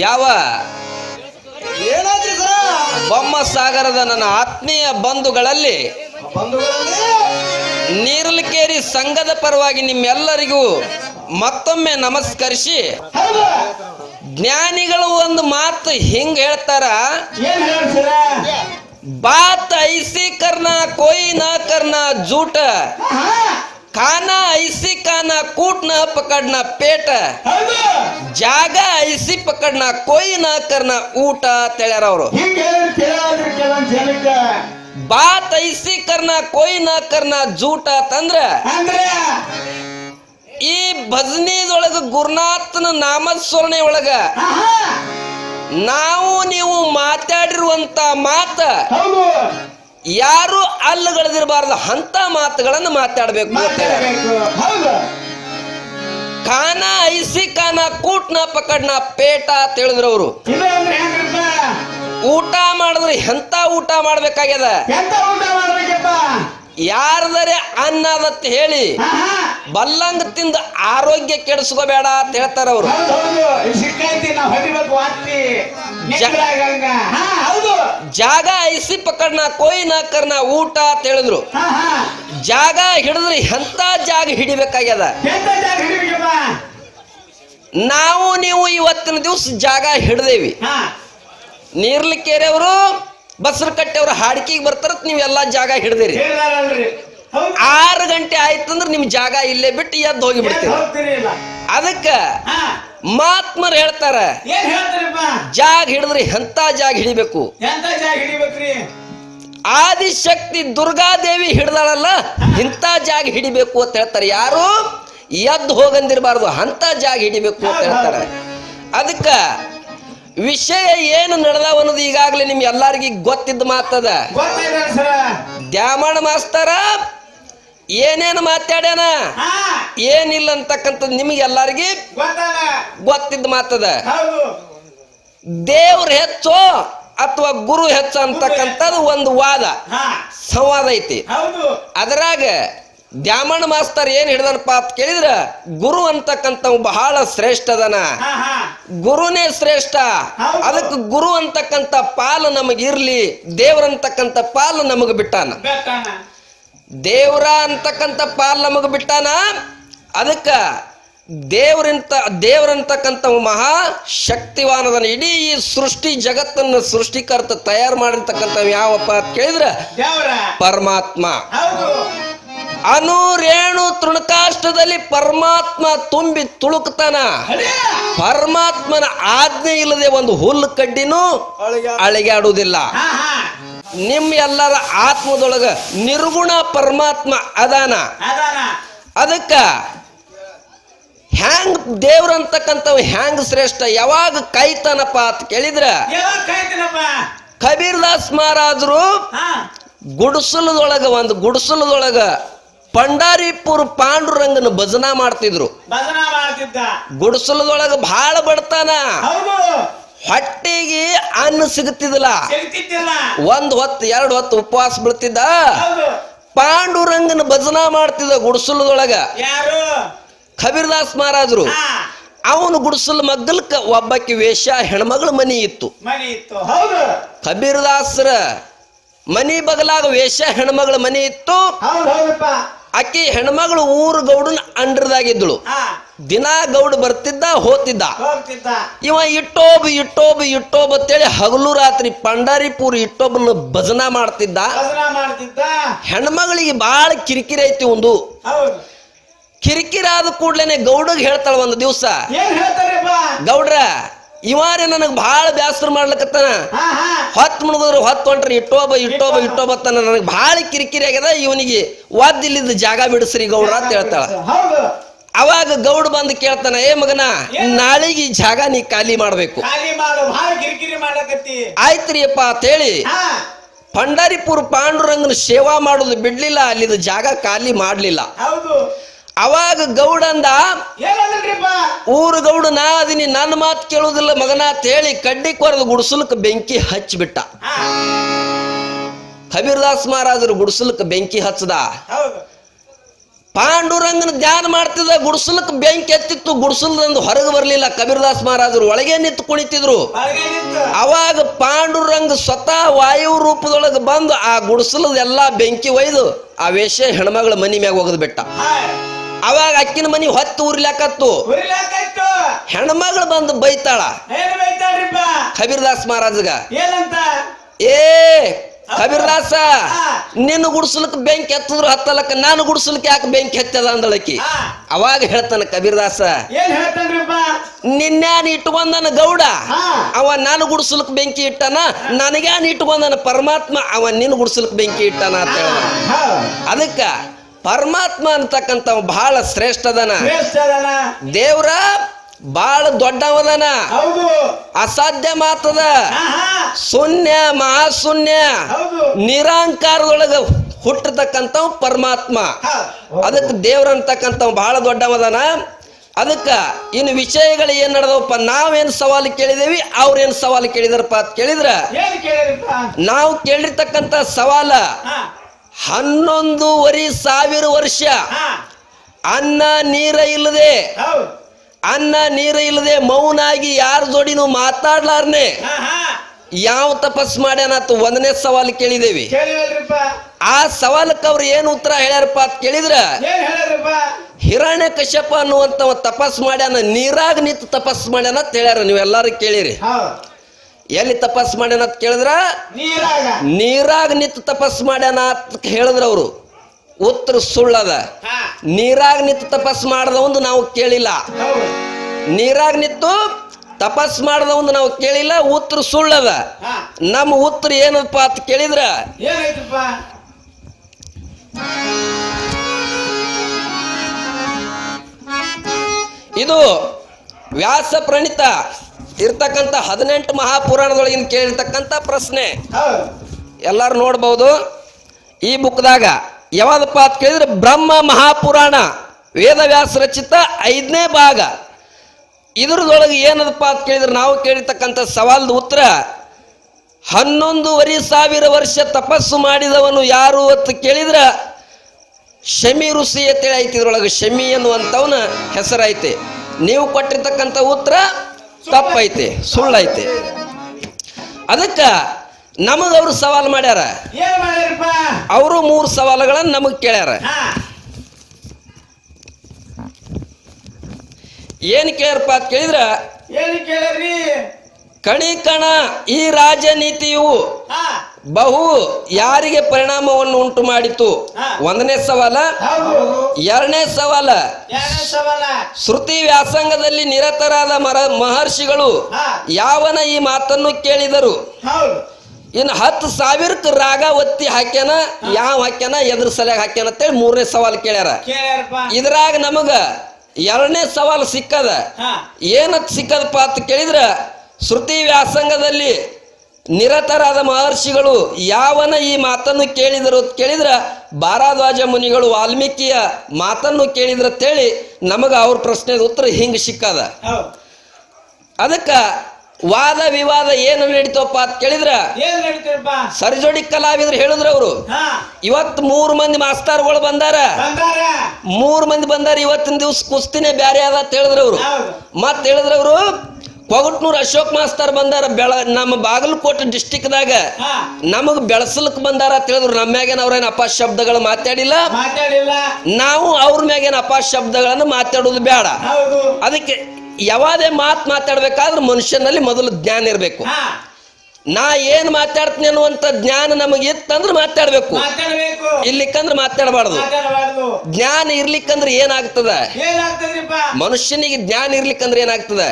ಯಾವ ಏನಾದ್ರಿ ಸರ ಬೊಮ್ಮಸಾಗರದ ನನ್ನ ಆತ್ಮೀಯ ಬಂಧುಗಳಲ್ಲಿ ನೀರಲಕೇರಿ ಸಂಘದ ಪರವಾಗಿ ನಿಮ್ಮೆಲ್ಲರಿಗೂ ಮತ್ತೊಮ್ಮೆ ನಮಸ್ಕರಿಸಿ, ಜ್ಞಾನಿಗಳು ಒಂದು ಮಾತು ಹಿಂಗ ಹೇಳ್ತಾರ, बात ऐसी करना कोई ना करना झूठ, खाना ऐसी खाना कूट न पकड़ना पेट, जागा ऐसी पकड़ना कोई ना करना ऊಟ ತಿಳಿಯಾರ ಅವರು. बात ऐसी करना कोई ना करना झूठ ಅಂತಂದ್ರ ಈ ಭಜನಿದೊಳಗ ಗುರುನಾಥನ ನಾಮಸ್ಮರಣೆ ಒಳಗ ನಾವು ನೀವು ಮಾತಾಡಿರುವಂತ ಮಾತ ಯಾರು ಅಲ್ಲಗಳದಿರಬಾರ್ದು ಅಂತ ಮಾತುಗಳನ್ನು ಮಾತಾಡಬೇಕು. ಖಾನ ಐಸಿ ಖಾನ ಕೂಟ್ನ ಪಕಡ್ನ ಪೇಟ ತಿಳಿದ್ರವ್ರು. ಊಟ ಮಾಡಿದ್ರೆ ಎಂತ ಊಟ ಮಾಡ್ಬೇಕಾಗ್ಯದ, ಯಾರದರೆ ಅನ್ನದತ್ ಹೇಳಿ ಬಲ್ಲಂಗ ತಿಂದ ಆರೋಗ್ಯ ಕೆಡಿಸ್ಕೋಬೇಡ ಅಂತ ಹೇಳ್ತಾರ ಅವರು. ಜಾಗ ಐಸಿ ಪಕಡ್ನ ಕೊಯ್ ನ ಕರ್ನ ಊಟ ಅಂತ ಹೇಳಿದ್ರು. ಜಾಗ ಹಿಡಿದ್ರೆ ಎಂತ ಜಾಗ ಹಿಡಿಬೇಕಾಗ್ಯದ. ನಾವು ನೀವು ಇವತ್ತಿನ ದಿವಸ ಜಾಗ ಹಿಡ್ದೇವಿ. ನೀರ್ಲಿಕೇರಿ ಅವರು ಬಸರಕಟ್ಟೆ ಅವರು ಹಾಡಿಕೆಗೆ ಬರ್ತಾರ, ನೀವೆಲ್ಲಾ ಜಾಗ ಹಿಡ್ದಿರಿ. 6 ಗಂಟೆ ಆಯ್ತಂದ್ರೆ ನಿಮ್ ಜಾಗ ಇಲ್ಲೇ ಬಿಟ್ಟು ಎದ್ದು ಹೋಗಿ ಬಿಡ್ತೀರಿ. ಅದಕ್ಕ ಮಹಾತ್ಮರು ಹೇಳ್ತಾರ, ಜಾಗ ಹಿಡಿದ್ರಿ ಎಂತ ಜಾಗ ಹಿಡಿಬೇಕು. ಆದಿಶಕ್ತಿ ದುರ್ಗಾದೇವಿ ಹಿಡ್ದಾಳಲ್ಲ ಇಂಥ ಜಾಗ ಹಿಡಿಬೇಕು ಅಂತ ಹೇಳ್ತಾರೆ. ಯಾರು ಎದ್ದು ಹೋಗಂದಿರಬಾರ್ದು, ಅಂತ ಜಾಗ ಹಿಡಿಬೇಕು ಅಂತ ಹೇಳ್ತಾರೆ. ಅದಕ್ಕ ವಿಷಯ ಏನು ನಡೆದಾವ ಅನ್ನೋದು ಈಗಾಗಲೇ ನಿಮ್ ಎಲ್ಲಾರ್ಗಿ ಗೊತ್ತಿದ್ದ ಮಾತದ. ದ್ಯಾಮಣ್ಣ ಮಾಸ್ತರ ಏನೇನು ಮಾತಾಡ್ಯಾನ ಏನಿಲ್ಲ ಅಂತಕ್ಕಂಥದ್ದು ನಿಮ್ಗೆ ಎಲ್ಲಾರ್ಗಿ ಗೊತ್ತಿದ್ದ ಮಾತದ. ದೇವ್ರ ಹೆಚ್ಚು ಅಥವಾ ಗುರು ಹೆಚ್ಚು ಅಂತಕ್ಕಂಥದ್ದು ಒಂದು ವಾದ ಸಂವಾದ ಐತಿ. ಅದರಾಗ ದ್ಯಾಮಣ್ಣ ಮಾಸ್ತರ್ ಏನ್ ಹಿಡ್ದನಪ್ಪ ಅಂತ ಕೇಳಿದ್ರ, ಗುರು ಅಂತಕ್ಕಂಥ ಬಹಳ ಶ್ರೇಷ್ಠ ಅದನ, ಗುರುನೇ ಶ್ರೇಷ್ಠ. ಅದಕ್ಕೆ ಗುರು ಅಂತಕ್ಕಂಥ ಪಾಲು ನಮಗಿರ್ಲಿ, ದೇವ್ರಂತಕ್ಕಂಥ ಪಾಲು ನಮಗ ಬಿಟ್ಟಾನ. ದೇವ್ರ ಅಂತಕ್ಕಂಥ ಪಾಲು ನಮಗ ಬಿಟ್ಟಾನ. ಅದಕ್ಕ ದೇವ್ರಂತಕ್ಕಂಥ ಮಹಾ ಶಕ್ತಿವಾನದನ. ಇಡೀ ಈ ಸೃಷ್ಟಿ ಜಗತ್ತನ್ನು ಸೃಷ್ಟಿಕರ್ತ ತಯಾರು ಮಾಡಿರ್ತಕ್ಕಂಥ ಯಾವಪ್ಪ ಅಂತ ಕೇಳಿದ್ರ ಪರಮಾತ್ಮ. ಅನುರೇಣು ತೃಣಕಾಷ್ಟದಲ್ಲಿ ಪರಮಾತ್ಮ ತುಂಬಿ ತುಳುಕ್ತಾನ. ಪರಮಾತ್ಮನ ಆಜ್ಞೆ ಇಲ್ಲದೆ ಒಂದು ಹುಲ್ಲು ಕಡ್ಡಿನೂ ಅಳಿಗಾಡುವುದಿಲ್ಲ. ನಿಮ್ ಎಲ್ಲರ ಆತ್ಮದೊಳಗ ನಿರ್ಗುಣ ಪರಮಾತ್ಮ ಅದಾನ. ಅದಕ್ಕ ಹ್ಯಾಂಗ್ ದೇವ್ರಂತಕ್ಕಂಥವ್ ಹ್ಯಾಂಗ್ ಶ್ರೇಷ್ಠ ಯಾವಾಗ ಕಾಯ್ತಾನಪ್ಪ ಅಂತ ಕೇಳಿದ್ರ, ಕಬೀರ್ ದಾಸ್ ಮಹಾರಾಜರು ಒಂದು ಗುಡಿಸಲದೊಳಗ ಪಂಡಾರಿಪುರ ಪಾಂಡುರಂಗನ ಭಜನಾ ಮಾಡ್ತಿದ್ರು. ಗುಡಿಸಲದೊಳಗ ಬಹಳ ಬಡ್ತಾನ, ಹೊಟ್ಟಿಗೆ ಅನ್ನ ಸಿಗುತ್ತಿದ್ದಿಲ್ಲ. 1 ಹೊತ್ತು 2 ಹೊತ್ತು ಉಪವಾಸ ಬೀಳ್ತಿದ್ದ. ಪಾಂಡುರಂಗನ ಭಜನಾ ಮಾಡ್ತಿದ್ದ ಗುಡಿಸಲದೊಳಗ ಕಬೀರ್ ದಾಸ್ ಮಹಾರಾಜರು. ಅವನು ಗುಡಿಸಲು ಮಗ್ಗಲ್ಕ ಒಬ್ಬಕ್ಕೆ ವೇಷ ಹೆಣ್ಮಗಳ ಮನಿ ಇತ್ತು. ಕಬೀರ್ ದಾಸರ ಮನಿ ಬಗಲಾಗ ವೇಷ ಹೆಣ್ಮಗಳ ಮನಿ ಇತ್ತು. ಆಕಿ ಹೆಣ್ಮಗಳು ಊರು ಗೌಡನ ಅಂಡ್ರದಾಗಿದ್ದಳು. ದಿನಾ ಗೌಡ ಬರ್ತಿದ್ದ ಹೋತಿದ್ದ. ಇವ ಇಟ್ಟೋಬ್ ಅಂತೇಳಿ ಹಗಲು ರಾತ್ರಿ ಪಂಡಾರಿಪುರ ಇಟ್ಟೋಬನ ಭಜನಾ ಮಾಡ್ತಿದ್ದ. ಹೆಣ್ಮಗಳಿಗೆ ಬಾಳ ಕಿರಿಕಿರಿ ಐತಿ. ಒಂದು ಕಿರಿಕಿರಿ ಆದ ಕೂಡ್ಲೇನೆ ಗೌಡಗ್ ಹೇಳ್ತಾಳ ಒಂದು ದಿವಸ, ಗೌಡ್ರ ಇವಾರೇ ನನಗ್ ಬಹಳ ಬ್ಯಾಸರ ಮಾಡ್ಲಕತ್ತಾನ, ಹೊತ್ತು ಮುಣಿದ್ರು ಹೊತ್ತು ಹೊಂಟ್ರಿ ಇಟ್ಟೋಬ ತನ ನನಗೆ ಬಹಳ ಕಿರಿಕಿರಿ ಆಗ್ಯದ, ಇವನಿಗೆ ವಾದ್ದಿಲ್ಲಿದ್ದ ಜಾಗ ಬಿಡಿಸ್ರಿ ಗೌಡ್ರ ಅಂತ ಹೇಳ್ತಾಳ. ಅವಾಗ ಗೌಡ ಬಂದು ಕೇಳ್ತಾನ, ಏ ಮಗನ ನಾಳೆಗೆ ಈ ಜಾಗ ನೀ ಖಾಲಿ ಮಾಡ್ಬೇಕು. ಆಯ್ತ್ರಿ ಅಪ್ಪ ಅಂತ ಹೇಳಿ ಪಂಡಾರಿಪುರ ಪಾಂಡುರಂಗನ ಸೇವಾ ಮಾಡೋದು ಬಿಡ್ಲಿಲ್ಲ, ಅಲ್ಲಿದ ಜಾಗ ಖಾಲಿ ಮಾಡ್ಲಿಲ್ಲ. ಅವಾಗ ಗೌಡಂದ, ಊರು ಗೌಡ ನಾ ಅದೀನಿ, ನನ್ನ ಮಾತು ಕೇಳುವುದಿಲ್ಲ ಮಗನ ಅಂತ ಹೇಳಿ ಕಡ್ಡಿ ಕೊರೆದು ಗುಡಿಸಲಕ್ಕೆ ಬೆಂಕಿ ಹಚ್ಚಿಬಿಟ್ಟ. ಕಬೀರ್ ದಾಸ್ ಮಹಾರಾಜರು ಗುಡಿಸಲಕ್ಕೆ ಬೆಂಕಿ ಹಚ್ಚದ. ಪಾಂಡುರಂಗನ ಧ್ಯಾನ ಮಾಡ್ತಿದ್ದ ಗುಡಿಸಲಕ್ಕೆ ಬೆಂಕಿ ಎತ್ತಿತ್ತು. ಗುಡಿಸಲದಂದು ಹೊರಗೆ ಬರಲಿಲ್ಲ. ಕಬೀರದಾಸ್ ಮಹಾರಾಜರು ಒಳಗೆ ನಿಂತು ಕುಣಿತಿದ್ರು. ಅವಾಗ ಪಾಂಡುರಂಗ ಸ್ವತಃ ವಾಯು ರೂಪದೊಳಗೆ ಬಂದು ಆ ಗುಡಿಸಲದೆಲ್ಲಾ ಬೆಂಕಿ ಒಯ್ದು ಆ ವೇಷ ಹೆಣ್ಮಗಳ ಮನಿ ಮ್ಯಾಗ ಹೋಗದ್ ಬಿಟ್ಟ. ಅವಾಗ ಅಕ್ಕಿನ ಮನಿ ಹೊತ್ತು ಉರ್ಲಾಕತ್ತು. ಹೆಣ್ಮಗಳು ಬಂದು ಬೈತಾಳ ಕಬೀರದಾಸ್ ಮಹಾರಾಜಗ, ಏ ಕಬೀರದಾಸ, ನಿನ್ನ ಗುಡಿಸಲಕ್ಕೆ ಬೆಂಕಿ ಎತ್ತಿದ್ರು ಹತ್ತಲಕ್ಕ, ನಾನು ಗುಡಿಸಲಕ್ಕೆ ಯಾಕೆ ಬೆಂಕಿ ಹತ್ತದ ಅಂದಳಕಿ. ಅವಾಗ ಹೇಳ್ತಾನ ಕಬೀರದಾಸ, ನಿನ್ಯಾನ್ ಇಟ್ಕೊಂಡನ ಗೌಡ, ಅವ ನಾನು ಗುಡಿಸಲಕ್ಕೆ ಬೆಂಕಿ ಇಟ್ಟನ, ನನಗ್ಯಾನ್ ಇಟ್ಕೊಂಡನ ಪರಮಾತ್ಮ, ಅವ ನಿನ್ನ ಗುಡಿಸಲಕ್ಕೆ ಬೆಂಕಿ ಇಟ್ಟನ ಅಂತ ಹೇಳ. ಅದಕ್ಕ ಪರಮಾತ್ಮ ಅಂತಕ್ಕಂಥ ಬಹಳ ಶ್ರೇಷ್ಠ ಅದನ. ದೇವ್ರ ಬಾಳ ದೊಡ್ಡವದನ, ಅಸಾಧ್ಯ ಮಾತದ, ಶೂನ್ಯ ಮಹಾಶೂನ್ಯ ನಿರಾಂಕಾರದೊಳಗ ಹುಟ್ಟತಕ್ಕಂಥ ಪರಮಾತ್ಮ. ಅದಕ್ಕೆ ದೇವ್ರ ಅಂತಕ್ಕಂಥ ಬಹಳ ದೊಡ್ಡವದನ. ಅದಕ್ಕ ಇನ್ನು ವಿಷಯಗಳು ಏನ್ ನಡೆದವಪ್ಪ, ನಾವೇನ್ ಸವಾಲು ಕೇಳಿದೇವಿ, ಅವ್ರೇನ್ ಸವಾಲು ಕೇಳಿದಾರಪ್ಪ ಅಂತ ಕೇಳಿದ್ರ, ನಾವು ಕೇಳಿರ್ತಕ್ಕಂಥ ಸವಾಲ 11,500 ವರ್ಷ ಅನ್ನ ನೀರ ಇಲ್ಲದೆ ಮೌನಾಗಿ ಯಾರ ಜೋಡಿನೂ ಮಾತಾಡ್ಲಾರ್ನೆ ಯಾವ ತಪಸ್ ಮಾಡ್ಯಾನತ್ತು ಒಂದನೇ ಸವಾಲು ಕೇಳಿದೇವಿ. ಆ ಸವಾಲಕ್ಕೆ ಅವ್ರು ಏನು ಉತ್ತರ ಹೇಳ್ಯಾರಪ್ಪ ಅಂತ ಕೇಳಿದ್ರ, ಹಿರಣ್ಯ ಕಶ್ಯಪ ಅನ್ನುವಂತ ತಪಸ್ ಮಾಡ್ಯಾನ, ನೀರಾಗ ನಿಂತು ತಪಸ್ ಮಾಡ್ಯಾನ ಅಂತ ಹೇಳ್ಯಾರ. ನೀವೆಲ್ಲಾರು ಕೇಳಿರಿ. ಎಲ್ಲಿ ತಪಸ್ ಮಾಡ್ಯಾನ ಅಂತ ಕೇಳಿದ್ರ, ನೀರಾಗ ನಿಂತು ತಪಸ್ ಮಾಡ್ಯಾನ ಅಂತ ಹೇಳಿದ್ರ ಅವರು. ಉತ್ತರ ಸುಳ್ಳದ. ನೀರಾಗ ನಿಂತು ತಪಸ್ ಮಾಡದ ಒಂದು ನಾವು ಕೇಳಿಲ್ಲ. ನೀರಾಗ ನಿಂತು ತಪಸ್ ಮಾಡದ ಒಂದು ನಾವು ಕೇಳಿಲ್ಲ. ಉತ್ತರ ಸುಳ್ಳದ. ನಮ್ಮ ಉತ್ತರ ಏನಪ್ಪ ಅಂತ ಕೇಳಿದ್ರ, ಇದು ವ್ಯಾಸ ಪ್ರಣೀತ ಇರ್ತಕ್ಕಂಥ 18 ಮಹಾಪುರಾಣದೊಳಗಿನ ಕೇಳಿರ್ತಕ್ಕಂಥ ಪ್ರಶ್ನೆ. ಎಲ್ಲಾರು ನೋಡ್ಬಹುದು ಈ ಬುಕ್ದಾಗ. ಯಾವ್ದಪ್ಪ ಅಂತ ಕೇಳಿದ್ರೆ ಬ್ರಹ್ಮ ಮಹಾಪುರಾಣ ವೇದವ್ಯಾಸ ರಚಿತ 5ನೇ ಭಾಗ. ಇದ್ರದೊಳಗೆ ಏನದಪ್ಪ ಅಂತ ಕೇಳಿದ್ರೆ ನಾವು ಕೇಳಿರ್ತಕ್ಕಂಥ ಸವಾಲದ ಉತ್ತರ, 11,500 ವರ್ಷ ತಪಸ್ಸು ಮಾಡಿದವನು ಯಾರು ಅಂತ ಕೇಳಿದ್ರ ಶಮಿ ಋಷಿ ಅಂತೇಳಿ ಐತಿ. ಇದ್ರೊಳಗೆ ಶಮಿ ಎನ್ನುವಂಥವನ ಹೆಸರೈತೆ. ನೀವು ಕೊಟ್ಟಿರ್ತಕ್ಕಂಥ ಉತ್ತರ ತಪ್ಪೈತೆ, ಸುಳ್ಳೈತೆ. ಅದಕ್ಕ ನಮಗವ್ರು ಸವಾಲು ಮಾಡ್ಯಾರ. ಅವರು 3 ಸವಾಲುಗಳನ್ನ ನಮಗ್ ಕೇಳ್ಯಾರ. ಏನ್ ಕೇಳ್ಯಾರಪ್ಪ ಅಂತ ಕೇಳಿದ್ರ, ಕಣ ಈ ರಾಜನೀತಿಯು ಬಹು ಯಾರಿಗೆ ಪರಿಣಾಮವನ್ನು ಉಂಟು ಮಾಡಿತು? 1ನೇ ಸವಾಲ. 2ನೇ ಸವಾಲ, ಶ್ರುತಿ ವ್ಯಾಸಂಗದಲ್ಲಿ ನಿರತರಾದ ಮಹರ್ಷಿಗಳು ಯಾವನ ಈ ಮಾತನ್ನು ಕೇಳಿದರು? ಇನ್ನು 10,000 ರಾಗ ಒತ್ತಿ ಹಾಕ್ಯಾನ, ಯಾವ ಹಾಕ್ಯಾನ, ಎದ್ರ ಸಲಗ ಹಾಕ್ಯಾನ ಅಂತೇಳಿ 3ನೇ ಸವಾಲು ಕೇಳ್ಯಾರ. ಇದ್ರಾಗ ನಮಗ 2ನೇ ಸವಾಲು ಸಿಕ್ಕದ. ಏನತ್ ಸಿಕ್ಕದಪ್ಪ ಅಂತ ಕೇಳಿದ್ರ, ಶ್ರುತಿ ವ್ಯಾಸಂಗದಲ್ಲಿ ನಿರತರಾದ ಮಹರ್ಷಿಗಳು ಯಾವನ ಈ ಮಾತನ್ನು ಕೇಳಿದರು ಅಂತ ಕೇಳಿದ್ರ ಭಾರದ್ವಾಜ ಮುನಿಗಳು ವಾಲ್ಮೀಕಿಯ ಮಾತನ್ನು ಕೇಳಿದ್ರ ಅಂತೇಳಿ ನಮಗ ಅವ್ರ ಪ್ರಶ್ನೆದ ಉತ್ತರ ಹಿಂಗ ಸಿಕ್ಕದ. ಅದಕ್ಕ ವಾದ ವಿವಾದ ಏನು ನಡೀತಪ್ಪ ಅಂತ ಕೇಳಿದ್ರ, ಸರಿಜೋಡಿ ಕಲಾವಿದ್ರು ಹೇಳಿದ್ರ ಅವರು, ಇವತ್ತು 3 ಮಂದಿ ಮಾಸ್ತಾರ್ಗಳು ಬಂದಾರ, 3 ಮಂದಿ ಬಂದಾರ, ಇವತ್ತಿನ ದಿವ್ಸ ಕುಸ್ತಿನೇ ಬ್ಯಾರೆ ಅದ ಅಂತ ಹೇಳಿದ್ರ ಅವರು. ಮತ್ ಹೇಳಿದ್ರ ಅವರು, ಕೊಗಟ್ನೂರ್ ಅಶೋಕ್ ಮಾಸ್ತರ್ ಬಂದಾರ, ನಮ್ಮ ಬಾಗಲಕೋಟೆ ಡಿಸ್ಟಿಕ್ದಾಗ ನಮಗ್ ಬೆಳಸಲಕ್ ಬಂದಾರ ಅಂತ ಹೇಳಿದ್ರು. ನಮ್ಮ ಮ್ಯಾಗೇನ ಅವ್ರೇನ್ ಅಪಶಬ್ದಗಳು ಮಾತಾಡಿಲ್ಲ, ನಾವು ಅವ್ರ ಮ್ಯಾಗೇನ ಅಪಶಬ್ದಗಳನ್ನು ಮಾತಾಡೋದು ಬೇಡ. ಅದಕ್ಕೆ ಯಾವಾದೇ ಮಾತಾಡ್ಬೇಕಾದ್ರೆ ಮನುಷ್ಯನಲ್ಲಿ ಮೊದಲು ಜ್ಞಾನ ಇರಬೇಕು. ನಾ ಏನ್ ಮಾತಾಡ್ತೀನಿ ಅನ್ನುವಂತ ಜ್ಞಾನ ನಮಗೆ ಇತ್ತಂದ್ರೆ ಮಾತಾಡ್ಬೇಕು, ಇರ್ಲಿಕ್ಕಂದ್ರೆ ಮಾತಾಡಬಾರ್ದು. ಜ್ಞಾನ ಇರ್ಲಿಕ್ಕಂದ್ರೆ ಏನಾಗ್ತದ, ಮನುಷ್ಯನಿಗೆ ಜ್ಞಾನ ಇರ್ಲಿಕ್ಕಂದ್ರೆ ಏನಾಗ್ತದ?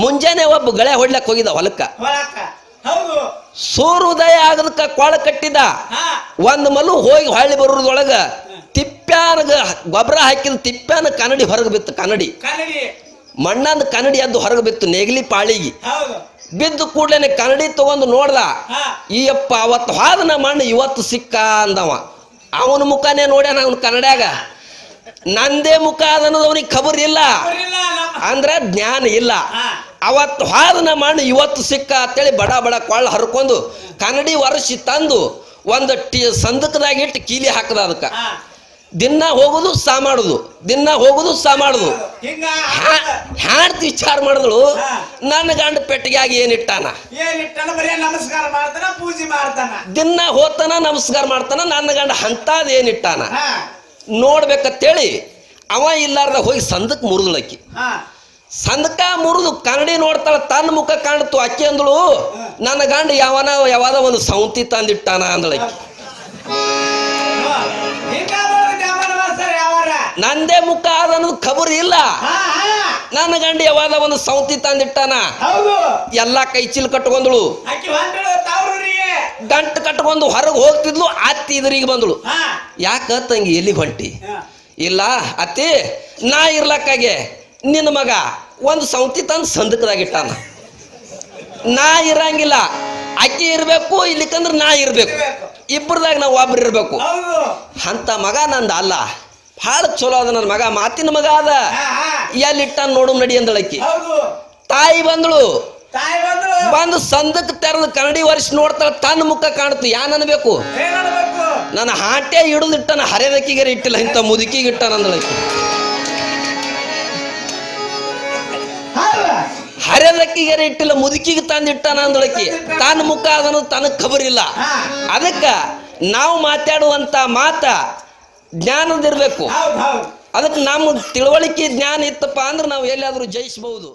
ಮುಂಜಾನೆ ಒಬ್ಬ ಗಳೆ ಹೊಡ್ಲಕ್ ಹೋಗಿದ ಹೊಲಕ್ಕ, ಸೂರ್ಯೋದಯ ಆಗದಕ್ಕ ಕೊಳ ಕಟ್ಟಿದ, ಒಂದ್ ಮಲು ಹೋಗಿ ಹೊಳ್ಳಿ ಬರೋದ್ರೊಳಗ ತಿಪ್ಪ್ಯಾನ ಗೊಬ್ಬರ ಹಾಕಿದ ತಿಪ್ಪ್ಯಾನ ಕನ್ನಡಿ ಹೊರಗೆ ಬಿತ್ತು. ಕನ್ನಡಿ ಮಣ್ಣಂದ ಕನ್ನಡಿ ಅದು ಹೊರಗೆ ಬಿತ್ತು, ನೇಗಿಲಿ ಪಾಳಿಗೆ ಬಿದ್ದು ಕೂಡ್ಲೇನೆ ಕನ್ನಡಿ ತಗೊಂಡು ನೋಡ್ದ. ಈಯಪ್ಪ ಅವತ್ತು ಹಾದನ ಮಣ್ಣು ಇವತ್ತು ಸಿಕ್ಕ ಅಂದವ. ಅವನ ಮುಖನೇ ನೋಡ್ಯಾನ ಅವನ ಕನ್ನಡ್ಯಾಗ. ನಂದೇ ಮುಖ ಅದನ್ನೋದು ಅವನಿಗೆ ಖಬರ್ ಇಲ್ಲ, ಅಂದ್ರ ಜ್ಞಾನ ಇಲ್ಲ. ಅವತ್ತು ಹಾದನ ಮಣ್ಣು ಇವತ್ತು ಸಿಕ್ಕ ಅಂತೇಳಿ ಬಡ ಬಡ ಕೊಳ್ಳ ಹರ್ಕೊಂಡು ಕನ್ನಡಿ ಒರೆಸಿ ತಂದು ಒಂದು ಸಂದಕದಾಗ ಇಟ್ಟು ಕೀಲಿ ಹಾಕದ. ಅದಕ್ಕೆ ದಿನ ಹೋಗುದು ಸಾ ಮಾಡುದು, ದಿನ ಹೋಗುದು ಸಾ ಮಾಡುದು. ಹ್ಯಾಂಡ್ ವಿಚಾರ ಮಾಡಿದಳು, ನನ್ನ ಗಂಡ ಪೆಟ್ಟಿಗೆ ಆಗಿ ಏನಿಟ್ಟಾನ, ನಮಸ್ಕಾರ ಮಾಡ್ತಾನ, ಪೂಜೆ ಮಾಡ್ತಾನ, ದಿನ ಹೋತಾನ ನಮಸ್ಕಾರ ಮಾಡ್ತಾನ, ನನ್ನ ಗಂಡ ಅಂತದ್ ಏನಿಟ್ಟಾನ ನೋಡ್ಬೇಕಂತೇಳಿ ಅವ ಇಲ್ಲಾರ್ದ ಹೋಗಿ ಸಂದಕ್ ಮುರಿದಳಕ್ಕಿ. ಸಂದಕ ಮುರಿದು ಕನ್ನಡಿ ನೋಡ್ತಾಳ, ತನ್ನ ಮುಖ ಕಾಣ್ತು. ಅಕ್ಕಿ ಅಂದಳು, ನನ್ನ ಗಂಡ ಯಾವಾದ ಒಂದು ಸೌಂತಿ ತಂದಿಟ್ಟಾನ ಅಂದಳಕ್ಕಿ. ನಂದೇ ಮುಖ ಅದನ್ನೋದು ಖಬರ್ ಇಲ್ಲ. ನನ್ನ ಗಂಡ ಯಾವಾದ ಒಂದು ಸೌಂತಿ ತಂದಿಟ್ಟಾನ. ಎಲ್ಲಾ ಕೈ ಚೀಲ ಕಟ್ಕೊಂಡ್ಳು, ಗಂಟು ಕಟ್ಕೊಂಡು ಹೊರಗೆ ಹೋಗ್ತಿದ್ಲು. ಅತ್ತಿ ಇದ್ರಿಗೆ ಬಂದಳು. ಯಾಕ ತಂಗಿ ಎಲ್ಲಿ ಹೊಂಟಿ? ಇಲ್ಲ ಅತ್ತಿ, ನಾ ಇರ್ಲಕ್ಕಾಗೆ ನಿನ್ನ ಮಗ ಒಂದು ಸೌಂತಿ ತಂದು ಸಂದಕದಾಗಿಟ್ಟಾನ. ನಾ ಇರಂಗಿಲ್ಲ, ಅಕ್ಕಿ ಇರ್ಬೇಕು, ಇಲ್ಲಿಕಂದ್ರೆ ನಾ ಇರ್ಬೇಕು. ಇಬ್ಬರದಾಗ ನಾವು ಒಬ್ರು ಇರ್ಬೇಕು. ಅಂತ ಮಗ ನಂದ ಅಲ್ಲ, ಭಾಳ ಚಲೋ ಅದ ನನ್ನ ಮಗ, ಮಾತಿನ ಮಗ ಅದ. ಎಲ್ಲಿಟ್ಟ ನೋಡು ನಡಿ ಅಂದಳಕ್ಕಿ. ತಾಯಿ ಬಂದಳು, ಬಂದು ಸಂದಕ್ ತೆರೆದು ಕನ್ನಡಿ ವರ್ಷ ನೋಡ್ತಾಳ. ತನ್ನ ಮುಖ ಕಾಣ್ತು. ಯಾನ್ ಅನ್ಬೇಕು? ನನ್ನ ಹಾಟೆ ಹಿಡಿದಿಟ್ಟನ, ಹರಿದಕ್ಕಿಗೆ ಇಟ್ಟಿಲ್ಲ, ಇಂಥ ಮುದುಕಿಗೆ ಇಟ್ಟಾನ ಅಂದಳಕ್ಕಿ. ಹರಿದಕ್ಕಿಗೆ ಇಟ್ಟಿಲ್ಲ, ಮುದುಕಿಗೆ ತಂದಿಟ್ಟಾನ ಅಂದಳಕ್ಕಿ. ತನ್ನ ಮುಖ ಅದನ್ನು ತನಗ್ ಖಬರ್ ಇಲ್ಲ. ಅದಕ್ಕ ನಾವು ಮಾತಾಡುವಂತ ಮಾತ ಜ್ಞಾನದಿರ್ಬೇಕು. ಅದಕ್ಕೆ ನಮ್ಮ ತಿಳುವಳಿಕೆ ಜ್ಞಾನ ಇತ್ತಪ್ಪ ಅಂದ್ರೆ ನಾವು ಎಲ್ಲಿಯಾದ್ರೂ ಜಯಿಸಬಹುದು.